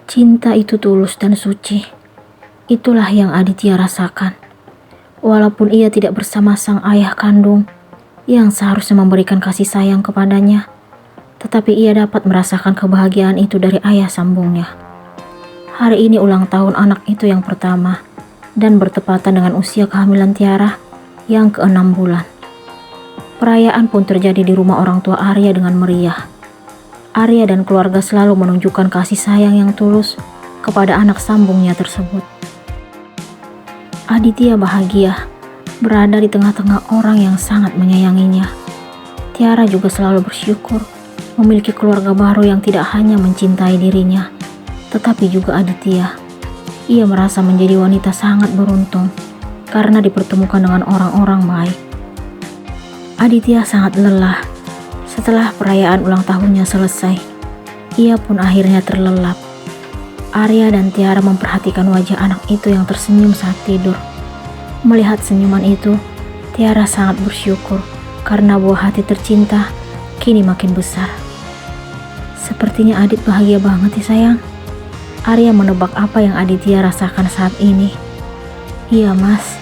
Cinta itu tulus dan suci. Itulah yang Aditya rasakan. Walaupun ia tidak bersama sang ayah kandung yang seharusnya memberikan kasih sayang kepadanya, tetapi ia dapat merasakan kebahagiaan itu dari ayah sambungnya. Hari ini ulang tahun anak itu yang pertama dan bertepatan dengan usia kehamilan Tiara yang ke-6 bulan. Perayaan pun terjadi di rumah orang tua Arya dengan meriah. Arya dan keluarga selalu menunjukkan kasih sayang yang tulus kepada anak sambungnya tersebut. Aditya bahagia berada di tengah-tengah orang yang sangat menyayanginya. Tiara juga selalu bersyukur memiliki keluarga baru yang tidak hanya mencintai dirinya, tetapi juga Aditya. Ia merasa menjadi wanita sangat beruntung karena dipertemukan dengan orang-orang baik. Aditya sangat lelah. Setelah perayaan ulang tahunnya selesai, ia pun akhirnya terlelap. Arya dan Tiara memperhatikan wajah anak itu yang tersenyum saat tidur. Melihat senyuman itu, Tiara sangat bersyukur karena buah hati tercinta kini makin besar. Sepertinya Adit bahagia banget ya sayang. Arya menebak apa yang Aditya rasakan saat ini. Iya mas,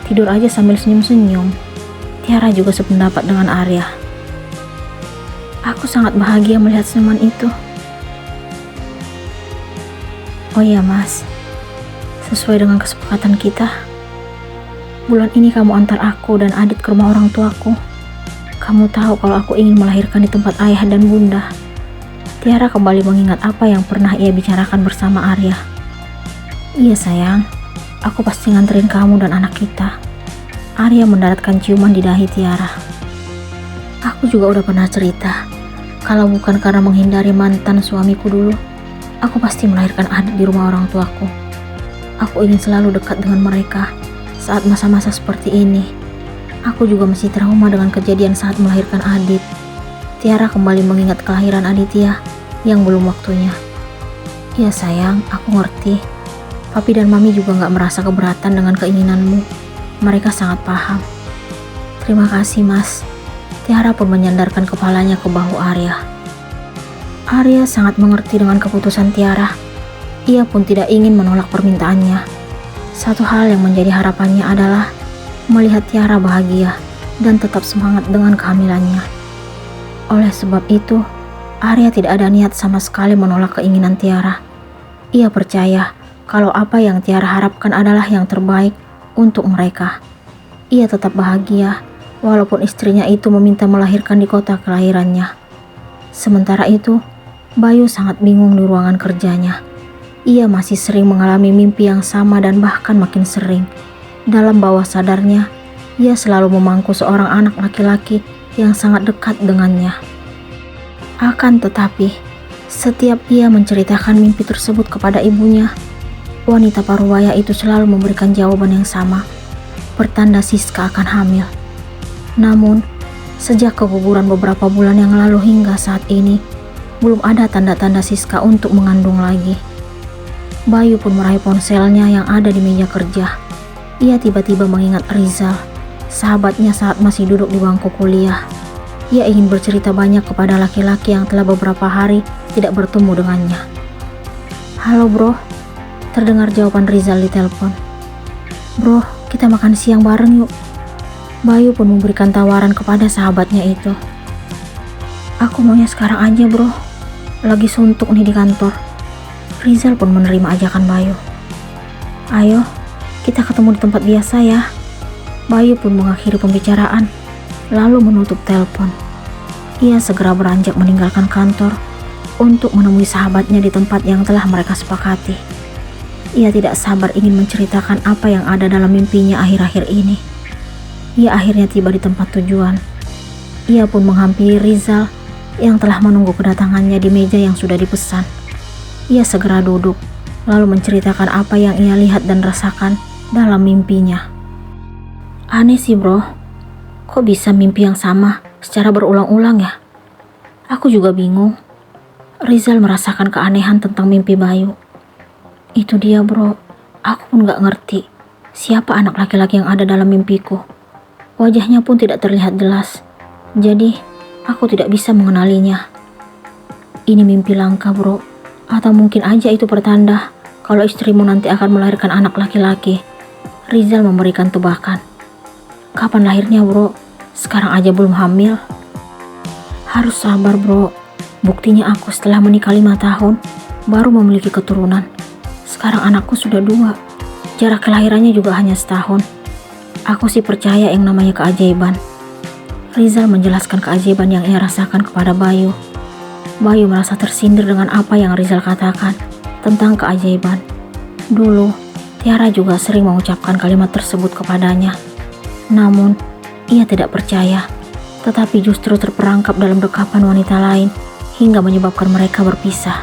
tidur aja sambil senyum-senyum. Tiara juga sependapat dengan Arya. Aku sangat bahagia melihat senyuman itu. Oh iya mas, sesuai dengan kesepakatan kita, bulan ini kamu antar aku dan Adit ke rumah orang tuaku. Kamu tahu kalau aku ingin melahirkan di tempat ayah dan bunda. Tiara kembali mengingat apa yang pernah ia bicarakan bersama Arya. Iya sayang, aku pasti nganterin kamu dan anak kita. Arya mendaratkan ciuman di dahi Tiara. Aku juga udah pernah cerita, kalau bukan karena menghindari mantan suamiku dulu, aku pasti melahirkan Adit di rumah orang tuaku. Aku ingin selalu dekat dengan mereka saat masa-masa seperti ini. Aku juga masih trauma dengan kejadian saat melahirkan Adit. Tiara kembali mengingat kelahiran Aditya yang belum waktunya. Ya sayang, aku ngerti. Papi dan mami juga gak merasa keberatan dengan keinginanmu. Mereka sangat paham. Terima kasih mas. Tiara pun menyandarkan kepalanya ke bahu Arya. Arya sangat mengerti dengan keputusan Tiara. Ia pun tidak ingin menolak permintaannya. Satu hal yang menjadi harapannya adalah melihat Tiara bahagia dan tetap semangat dengan kehamilannya. Oleh sebab itu, Arya tidak ada niat sama sekali menolak keinginan Tiara. Ia percaya kalau apa yang Tiara harapkan adalah yang terbaik untuk mereka. Ia tetap bahagia walaupun istrinya itu meminta melahirkan di kota kelahirannya. Sementara itu, Bayu sangat bingung di ruangan kerjanya. Ia masih sering mengalami mimpi yang sama dan bahkan makin sering. Dalam bawah sadarnya, ia selalu memangku seorang anak laki-laki yang sangat dekat dengannya. Akan tetapi, setiap ia menceritakan mimpi tersebut kepada ibunya, wanita parubaya itu selalu memberikan jawaban yang sama, pertanda Siska akan hamil. Namun, sejak keguguran beberapa bulan yang lalu hingga saat ini, belum ada tanda-tanda Siska untuk mengandung lagi. Bayu pun meraih ponselnya yang ada di meja kerja. Ia tiba-tiba mengingat Rizal, sahabatnya saat masih duduk di bangku kuliah. Ia ingin bercerita banyak kepada laki-laki yang telah beberapa hari tidak bertemu dengannya. Halo bro, terdengar jawaban Rizal di telepon. Bro, kita makan siang bareng yuk. Bayu pun memberikan tawaran kepada sahabatnya itu. Aku maunya sekarang aja bro, lagi suntuk nih di kantor. Rizal pun menerima ajakan Bayu. Ayo, kita ketemu di tempat biasa ya. Bayu pun mengakhiri pembicaraan, lalu menutup telepon. Ia segera beranjak meninggalkan kantor untuk menemui sahabatnya di tempat yang telah mereka sepakati. Ia tidak sabar ingin menceritakan apa yang ada dalam mimpinya akhir-akhir ini. Ia akhirnya tiba di tempat tujuan. Ia pun menghampiri Rizal yang telah menunggu kedatangannya di meja yang sudah dipesan. Ia segera duduk, lalu menceritakan apa yang ia lihat dan rasakan dalam mimpinya. Aneh sih bro, kok bisa mimpi yang sama secara berulang-ulang ya? Aku juga bingung. Rizal merasakan keanehan tentang mimpi Bayu. Itu dia bro, aku pun gak ngerti siapa anak laki-laki yang ada dalam mimpiku. Wajahnya pun tidak terlihat jelas, jadi aku tidak bisa mengenalinya. Ini mimpi langka bro, Atau mungkin aja itu pertanda kalau istrimu nanti akan melahirkan anak laki-laki. Rizal memberikan tebakan. Kapan lahirnya, bro? Sekarang aja belum hamil. Harus sabar, bro. Buktinya aku setelah menikah 5 tahun baru memiliki keturunan. Sekarang anakku sudah 2. Jarak kelahirannya juga hanya setahun. Aku sih percaya yang namanya keajaiban. Rizal menjelaskan keajaiban yang ia rasakan kepada Bayu. Bayu merasa tersindir dengan apa yang Rizal katakan tentang keajaiban. Dulu, Tiara juga sering mengucapkan kalimat tersebut kepadanya. Namun, ia tidak percaya, tetapi justru terperangkap dalam dekapan wanita lain hingga menyebabkan mereka berpisah.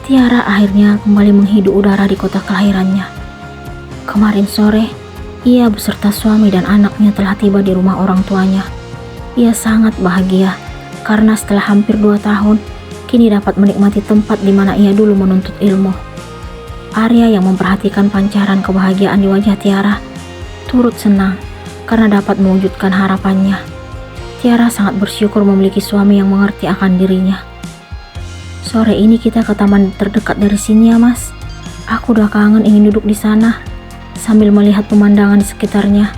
Tiara akhirnya kembali menghidu udara di kota kelahirannya. Kemarin sore, ia beserta suami dan anaknya telah tiba di rumah orang tuanya. Ia sangat bahagia karena setelah hampir 2 tahun, kini dapat menikmati tempat di mana ia dulu menuntut ilmu. Arya yang memperhatikan pancaran kebahagiaan di wajah Tiara turut senang karena dapat mewujudkan harapannya. Tiara sangat bersyukur memiliki suami yang mengerti akan dirinya. Sore ini kita ke taman terdekat dari sini ya, Mas. Aku udah kangen ingin duduk di sana sambil melihat pemandangan di sekitarnya.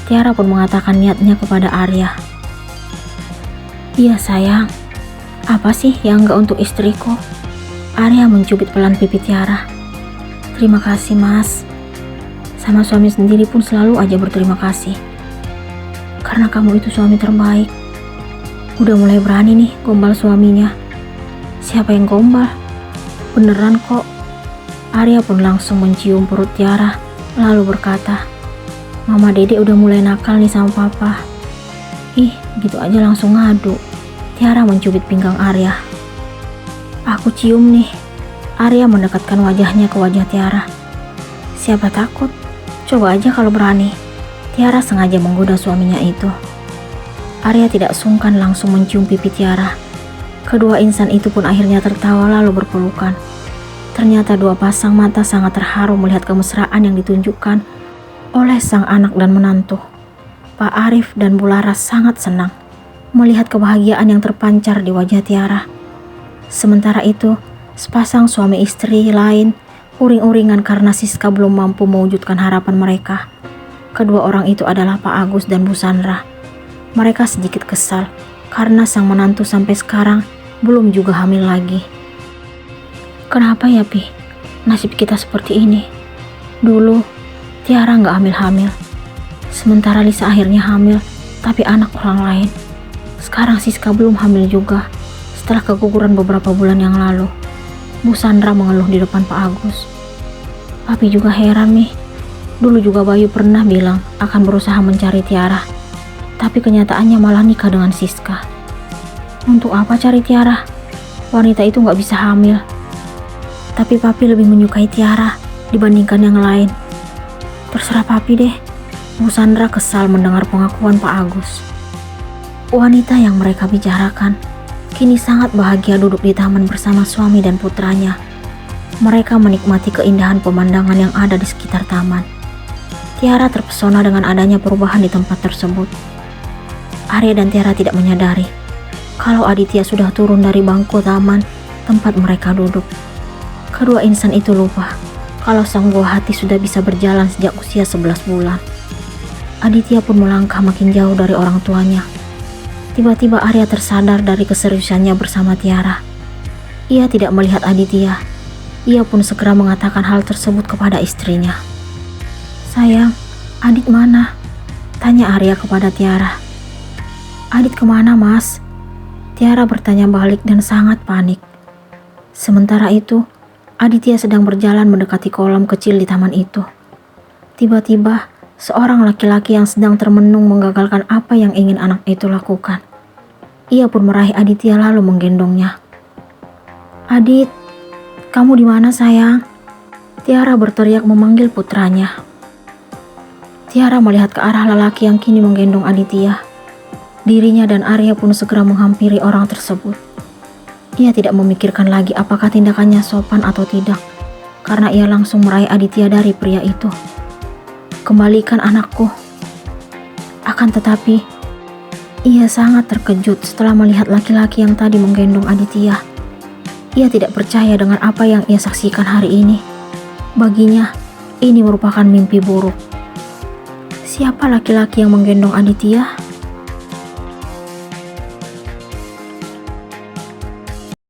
Tiara pun mengatakan niatnya kepada Arya. Iya sayang, apa sih yang enggak untuk istriku? Arya mencubit pelan pipi Tiara. Terima kasih, Mas. Sama suami sendiri pun selalu aja berterima kasih. Karena kamu itu suami terbaik. Udah mulai berani nih gombal suaminya. Siapa yang gombal? Beneran kok. Arya pun langsung mencium perut Tiara lalu berkata, Mama Dede udah mulai nakal nih sama Papa. Ih, gitu aja langsung ngadu. Tiara mencubit pinggang Arya. Aku cium nih. Arya mendekatkan wajahnya ke wajah Tiara. Siapa takut? Coba aja kalau berani. Tiara sengaja menggoda suaminya itu. Arya tidak sungkan langsung mencium pipi Tiara. Kedua insan itu pun akhirnya tertawa lalu berpelukan. Ternyata dua pasang mata sangat terharu melihat kemesraan yang ditunjukkan oleh sang anak dan menantu. Pak Arif dan Bu Laras sangat senang melihat kebahagiaan yang terpancar di wajah Tiara. Sementara itu, sepasang suami istri lain uring-uringan karena Siska belum mampu mewujudkan harapan mereka. Kedua orang itu adalah Pak Agus dan Bu Sandra. Mereka sedikit kesal karena sang menantu sampai sekarang belum juga hamil lagi. Kenapa ya, Pi? Nasib kita seperti ini. Dulu, Tiara nggak hamil-hamil. Sementara Lisa akhirnya hamil, tapi anak orang lain. Sekarang Siska belum hamil juga, setelah keguguran beberapa bulan yang lalu. Bu Sandra mengeluh di depan Pak Agus. Papi juga heran nih. Dulu juga Bayu pernah bilang akan berusaha mencari Tiara, tapi kenyataannya malah nikah dengan Siska. Untuk apa cari Tiara? Wanita itu nggak bisa hamil. Tapi Papi lebih menyukai Tiara dibandingkan yang lain. Terserah Papi deh. Bu Sandra kesal mendengar pengakuan Pak Agus. Wanita yang mereka bicarakan kini sangat bahagia duduk di taman bersama suami dan putranya. Mereka menikmati keindahan pemandangan yang ada di sekitar taman. Tiara terpesona dengan adanya perubahan di tempat tersebut. Arya dan Tiara tidak menyadari kalau Aditya sudah turun dari bangku taman tempat mereka duduk. Kedua insan itu lupa kalau sang buah hati sudah bisa berjalan sejak usia 11 bulan. Aditya pun melangkah makin jauh dari orang tuanya. Tiba-tiba Arya tersadar dari keseriusannya bersama Tiara. Ia tidak melihat Aditya. Ia pun segera mengatakan hal tersebut kepada istrinya. Sayang, Adit mana? Tanya Arya kepada Tiara. Adit kemana, Mas? Tiara bertanya balik dan sangat panik. Sementara itu, Aditya sedang berjalan mendekati kolam kecil di taman itu. Tiba-tiba, seorang laki-laki yang sedang termenung menggagalkan apa yang ingin anak itu lakukan. Ia pun meraih Aditya lalu menggendongnya. Adit, kamu di mana sayang? Tiara berteriak memanggil putranya. Tiara melihat ke arah lelaki yang kini menggendong Aditya. Dirinya dan Arya pun segera menghampiri orang tersebut. Ia tidak memikirkan lagi apakah tindakannya sopan atau tidak, karena ia langsung meraih Aditya dari pria itu. Kembalikan anakku. Akan tetapi, Ia sangat terkejut setelah melihat laki-laki yang tadi menggendong Aditya. Ia tidak percaya dengan apa yang ia saksikan hari ini. Baginya, ini merupakan mimpi buruk. Siapa laki-laki yang menggendong Aditya?